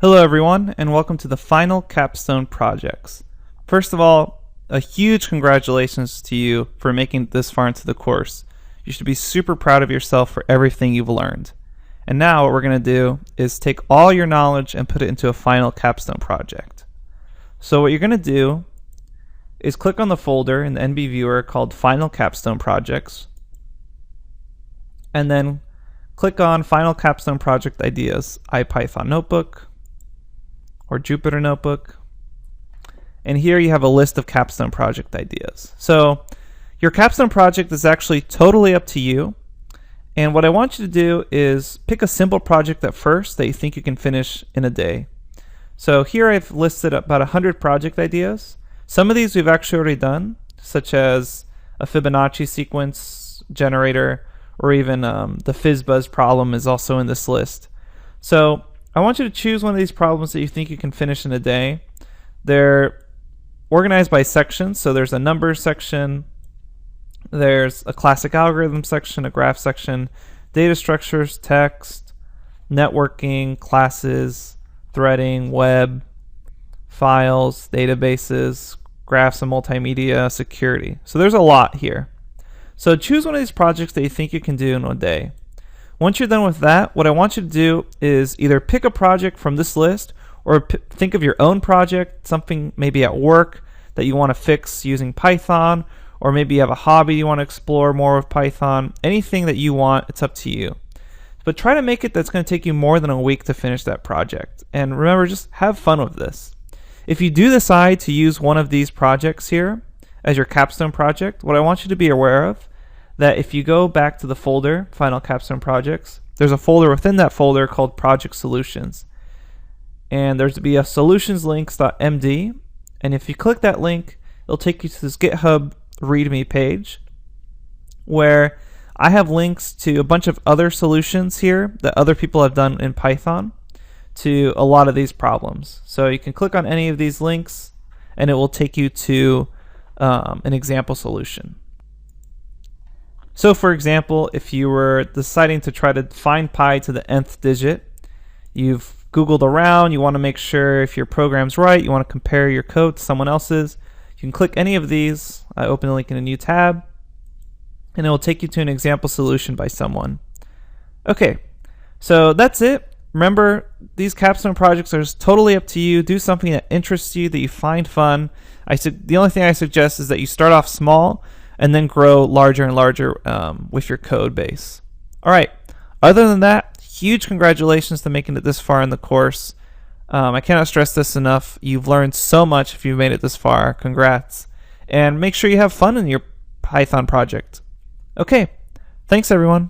Hello everyone, and welcome to the final capstone projects. First of all, a huge congratulations to you for making it this far into the course. You should be super proud of yourself for everything you've learned. And now what we're going to do is take all your knowledge and put it into a final capstone project. So what you're going to do is click on the folder in the NB viewer called Final Capstone Projects, and then click on Final Capstone Project Ideas, IPython Notebook, or Jupyter Notebook, and here you have a list of capstone project ideas. So your capstone project is actually totally up to you, and what I want you to do is pick a simple project at first that you think you can finish in a day. So here I've listed about 100 project ideas. Some of these we've actually already done, such as a Fibonacci sequence generator, or even the FizzBuzz problem is also in this list. So I want you to choose one of these problems that you think you can finish in a day. They're organized by sections, so there's a numbers section, there's a classic algorithm section, a graph section, data structures, text, networking, classes, threading, web, files, databases, graphs and multimedia, security. So there's a lot here. So choose one of these projects that you think you can do in a day. Once you're done with that, what I want you to do is either pick a project from this list or think of your own project, something maybe at work that you want to fix using Python, or maybe you have a hobby you want to explore more with Python. Anything that you want, it's up to you. But try to make it that's going to take you more than a week to finish that project. And remember, just have fun with this. If you do decide to use one of these projects here as your capstone project, what I want you to be aware of that if you go back to the folder, Final Capstone Projects, there's a folder within that folder called Project Solutions. And there's to be a solutionslinks.md, and if you click that link, it'll take you to this GitHub README page where I have links to a bunch of other solutions here that other people have done in Python to a lot of these problems. So you can click on any of these links and it will take you to an example solution. So for example, if you were deciding to try to find pi to the nth digit, you've Googled around, you want to make sure if your program's right, you want to compare your code to someone else's, you can click any of these. I open the link in a new tab, and it will take you to an example solution by someone. Okay, so that's it. Remember, these capstone projects are totally up to you. Do something that interests you, that you find fun. The only thing I suggest is that you start off small and then grow larger and larger with your code base. All right, other than that, huge congratulations to making it this far in the course. I cannot stress this enough. You've learned so much if you've made it this far. Congrats. And make sure you have fun in your Python project. Okay, thanks everyone.